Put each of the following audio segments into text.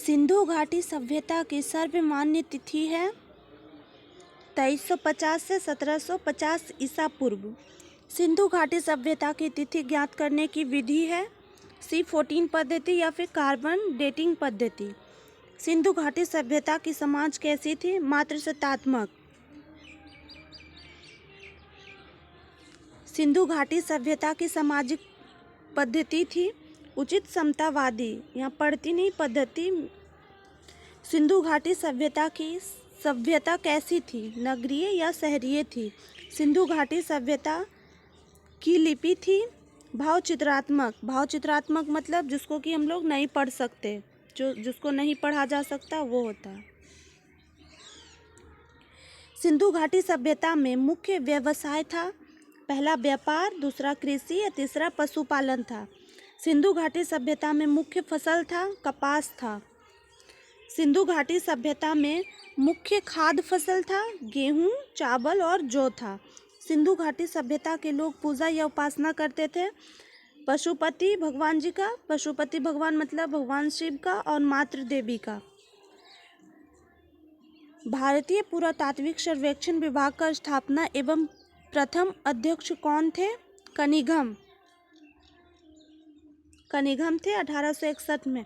सिंधु घाटी सभ्यता की सर्वमान्य तिथि है 2350 से 1750 ईसा पूर्व। सिंधु घाटी सभ्यता की तिथि ज्ञात करने की विधि है C14 पद्धति या फिर कार्बन डेटिंग पद्धति। सिंधु घाटी सभ्यता की समाज कैसी थी? मातृसत्तात्मक। सिंधु घाटी सभ्यता की सामाजिक पद्धति थी उचित समतावादी, यहाँ पढ़ती नहीं पद्धति। सिंधु घाटी सभ्यता कैसी थी? नगरीय या शहरीय थी? सिंधु घाटी सभ्यता की लिपि थी भावचित्रात्मक। भावचित्रात्मक मतलब जिसको कि हम लोग नहीं पढ़ सकते, जिसको नहीं पढ़ा जा सकता वो होता है। सिंधु घाटी सभ्यता में मुख्य व्यवसाय था पहला व्यापार, दूसरा कृषि या तीसरा पशुपालन था। सिंधु घाटी सभ्यता में मुख्य फसल था कपास था। सिंधु घाटी सभ्यता में मुख्य खाद्य फसल था गेहूं, चावल और जौ था। सिंधु घाटी सभ्यता के लोग पूजा या उपासना करते थे पशुपति भगवान जी का। पशुपति भगवान मतलब भगवान शिव का, और मातृ देवी का। भारतीय पुरातात्विक सर्वेक्षण विभाग का स्थापना एवं प्रथम अध्यक्ष कौन थे? कनिघम थे 1861 में।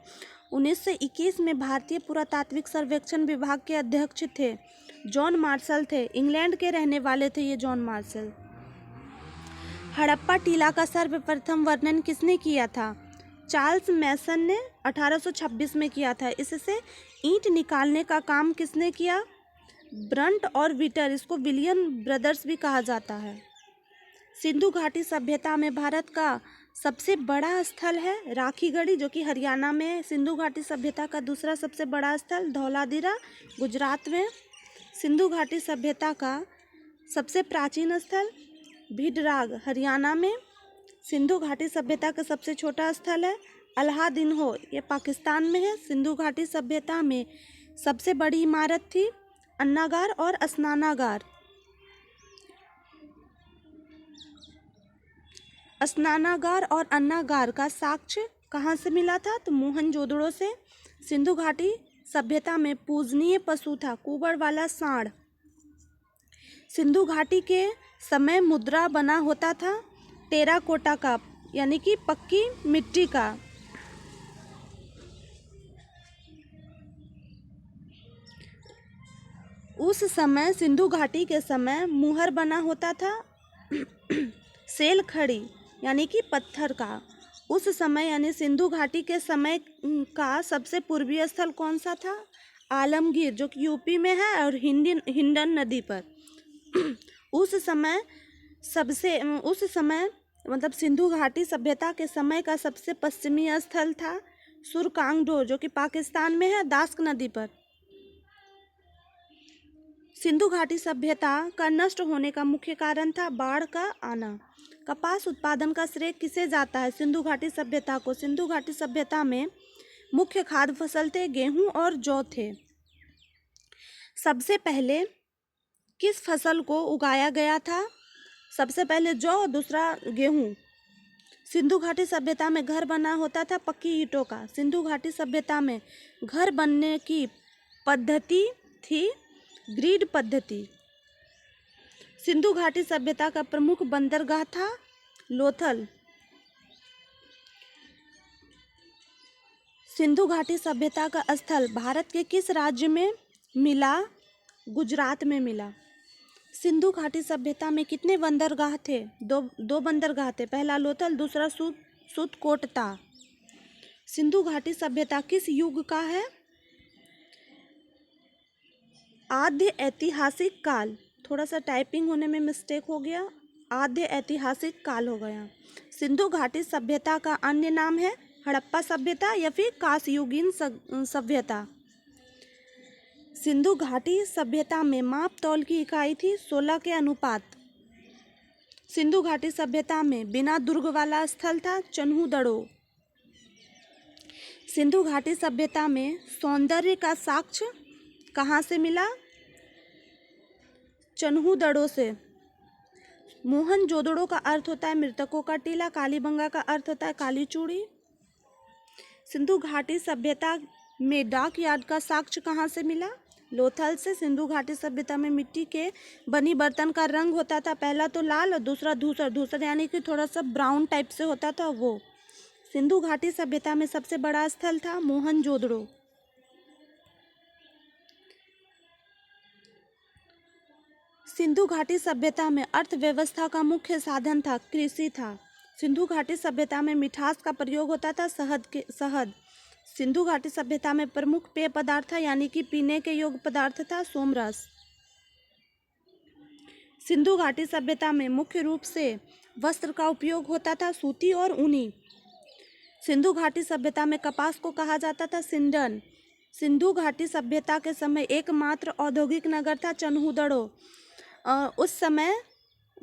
1921 में भारतीय पुरातात्विक सर्वेक्षण विभाग के अध्यक्ष थे जॉन मार्शल थे। इंग्लैंड के रहने वाले थे ये जॉन मार्शल। हड़प्पा टीला का सर्वप्रथम वर्णन किसने किया था? चार्ल्स मैसन ने 1826 में किया था। इससे ईंट निकालने का काम किसने किया? ब्रंट और विटर, इसको विलियम ब्रदर्स भी कहा जाता है। सिंधु घाटी सभ्यता में भारत का सबसे बड़ा स्थल है राखीगढ़ी, जो कि हरियाणा में है। सिंधु घाटी सभ्यता का दूसरा सबसे बड़ा स्थल धौलाधीरा गुजरात में। सिंधु घाटी सभ्यता का सबसे प्राचीन स्थल भिडराग हरियाणा में। सिंधु घाटी सभ्यता का सबसे छोटा स्थल है अलाहादीन, ये पाकिस्तान में है। सिंधु घाटी सभ्यता में सबसे बड़ी इमारत थी अन्नागार और स्नानागार। स्नानागार और अन्नागार का साक्ष्य कहाँ से मिला था? तो मोहनजोदड़ो से। सिंधु घाटी सभ्यता में पूजनीय पशु था कुबड़ वाला सांड। सिंधु घाटी के समय मुद्रा बना होता था टेराकोटा का, यानी कि पक्की मिट्टी का। उस समय सिंधु घाटी के समय मुहर बना होता था सेल खड़ी, यानी कि पत्थर का। उस समय यानी सिंधु घाटी के समय का सबसे पूर्वी स्थल कौन सा था? आलमगीर, जो कि यूपी में है और हिंडन नदी पर। उस समय मतलब सिंधु घाटी सभ्यता के समय का सबसे पश्चिमी स्थल था सुरकांगडो, जो कि पाकिस्तान में है दास्क नदी पर। सिंधु घाटी सभ्यता का नष्ट होने का मुख्य कारण था बाढ़ का आना। कपास उत्पादन का श्रेय किसे जाता है? सिंधु घाटी सभ्यता को। सिंधु घाटी सभ्यता में मुख्य खाद्य फसल थे गेहूं और जौ थे। सबसे पहले किस फसल को उगाया गया था? सबसे पहले जौ और दूसरा गेहूं। सिंधु घाटी सभ्यता में घर बना होता था पक्की ईंटों का। सिंधु घाटी सभ्यता में घर बनने की पद्धति थी ग्रिड पद्धति। सिंधु घाटी सभ्यता का प्रमुख बंदरगाह था लोथल। सिंधु घाटी सभ्यता का स्थल भारत के किस राज्य में मिला? गुजरात में मिला। सिंधु घाटी सभ्यता में कितने बंदरगाह थे? दो बंदरगाह थे, पहला लोथल, दूसरा सूतकोटता। सिंधु घाटी सभ्यता किस युग का है? आद्य ऐतिहासिक काल। थोड़ा सा टाइपिंग होने में मिस्टेक हो गया, आद्य ऐतिहासिक काल हो गया। सिंधु घाटी सभ्यता का अन्य नाम है हड़प्पा सभ्यता या फिर कांस्ययुगीन सभ्यता। सिंधु घाटी सभ्यता में माप तौल की इकाई थी 16 के अनुपात। सिंधु घाटी सभ्यता में बिना दुर्ग वाला स्थल था चन्हूदड़ो। सिंधु घाटी सभ्यता में सौंदर्य का साक्ष्य कहाँ से मिला? चन्हूदड़ो से। मोहनजोदड़ो का अर्थ होता है मृतकों का टीला, कालीबंगा का अर्थ होता है काली चूड़ी। सिंधु घाटी सभ्यता में डाक यार्ड का साक्ष्य कहाँ से मिला? लोथल से। सिंधु घाटी सभ्यता में मिट्टी के बनी बर्तन का रंग होता था, पहला तो लाल और दूसरा धूसर। धूसर यानी कि थोड़ा सा ब्राउन टाइप से होता था वो। सिंधु घाटी सभ्यता में सबसे बड़ा स्थल था मोहनजोदड़ो। सिंधु घाटी सभ्यता में अर्थव्यवस्था का मुख्य साधन था कृषि था। सिंधु घाटी सभ्यता में मिठास का प्रयोग होता था शहद। सिंधु घाटी सभ्यता में प्रमुख पेय पदार्थ था यानी कि पीने के योग्य पदार्थ था सोमरस। सिंधु घाटी सभ्यता में मुख्य रूप से वस्त्र का उपयोग होता था सूती और ऊनी। सिंधु घाटी सभ्यता में कपास को कहा जाता था सिंडन। सिंधु घाटी सभ्यता के समय एकमात्र औद्योगिक नगर था चन्हुदड़ो। उस समय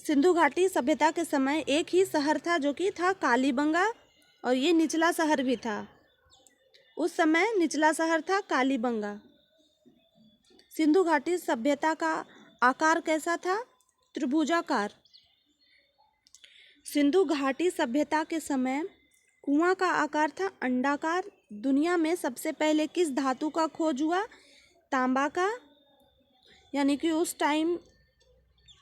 सिंधु घाटी सभ्यता के समय एक ही शहर था जो कि था कालीबंगा, और ये निचला शहर भी था। उस समय निचला शहर था कालीबंगा। सिंधु घाटी सभ्यता का आकार कैसा था? त्रिभुजाकार। सिंधु घाटी सभ्यता के समय कुआं का आकार था अंडाकार। दुनिया में सबसे पहले किस धातु का खोज हुआ? तांबा का, यानी कि उस टाइम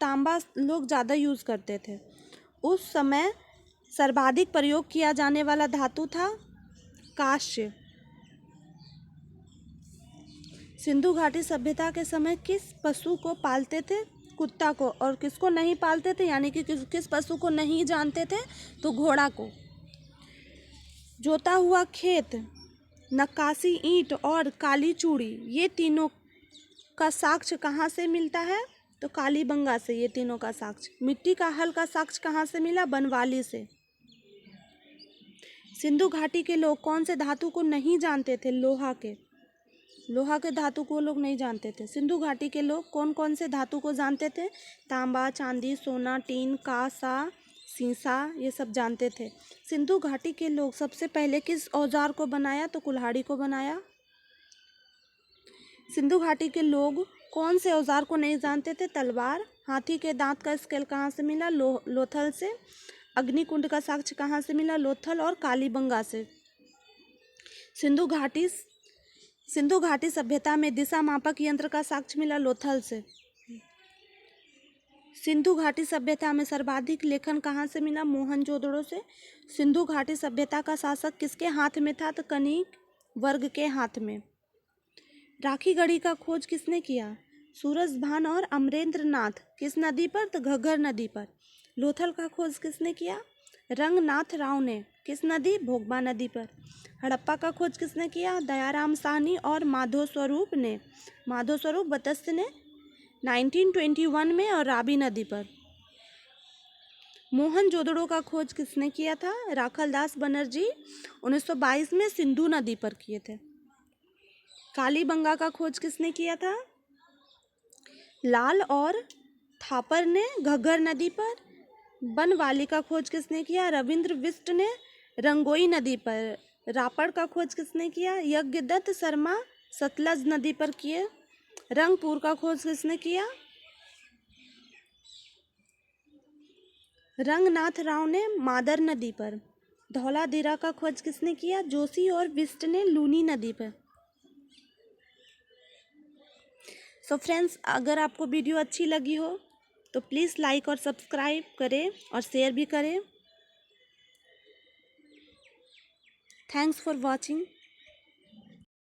तांबा लोग ज़्यादा यूज़ करते थे। उस समय सर्वाधिक प्रयोग किया जाने वाला धातु था कांस्य। सिंधु घाटी सभ्यता के समय किस पशु को पालते थे? कुत्ता को। और किसको नहीं पालते थे, यानी कि किस पशु को नहीं जानते थे? तो घोड़ा को। जोता हुआ खेत, नक्काशी ईंट और काली चूड़ी, ये तीनों का साक्ष्य कहाँ से मिलता है? तो कालीबंगा से ये तीनों का साक्ष्य। मिट्टी का हल का साक्ष्य कहाँ से मिला? बनवाली से। सिंधु घाटी के लोग कौन से धातु को नहीं जानते थे? लोहा के। लोहा के धातु को लोग नहीं जानते थे। सिंधु घाटी के लोग कौन कौन से धातु को जानते थे? तांबा, चांदी, सोना, टीन, कांसा, सीसा, ये सब जानते थे। सिंधु घाटी के लोग सबसे पहले किस औजार को बनाया? तो कुल्हाड़ी को बनाया। सिंधु घाटी के लोग कौन से औजार को नहीं जानते थे? तलवार। हाथी के दांत का स्केल कहाँ से मिला? लोथल से। अग्निकुंड का साक्ष्य कहाँ से मिला? लोथल और कालीबंगा से। सिंधु घाटी सभ्यता में दिशा मापक यंत्र का साक्ष्य मिला? लोथल से। सिंधु घाटी सभ्यता में सर्वाधिक लेखन कहाँ से मिला? मोहनजोदड़ो से। सिंधु घाटी सभ्यता का शासक किसके हाथ में था? तो कनिक वर्ग के हाथ में। राखी गढ़ी का खोज किसने किया? सूरजभान और अमरेंद्र नाथ। किस नदी पर? तो घग्गर नदी पर। लोथल का खोज किसने किया? रंगनाथ राव ने। किस नदी? भोगबा नदी पर। हड़प्पा का खोज किसने किया? दयाराम साहनी और माधो स्वरूप ने। माधो स्वरूप बतस्थ ने 1921 में, और रावी नदी पर। मोहनजोदड़ो का खोज किसने किया था? राखलदास बनर्जी 1922 में सिंधु नदी पर किए थे। कालीबंगा का खोज किसने किया था? लाल और थापर ने घग्गर नदी पर। बनवाली का खोज किसने किया? रविंद्र बिष्ट ने रंगोई नदी पर। रापड़ का खोज किसने किया? यज्ञदत्त शर्मा सतलज नदी पर किए। रंगपुर का खोज किसने किया? रंगनाथ राव ने मादर नदी पर। धौलाधीरा का खोज किसने किया? जोशी और बिष्ट ने लूनी नदी पर। सो फ्रेंड्स, अगर आपको वीडियो अच्छी लगी हो तो प्लीज़ लाइक और सब्सक्राइब करें और शेयर भी करें। Thanks for watching.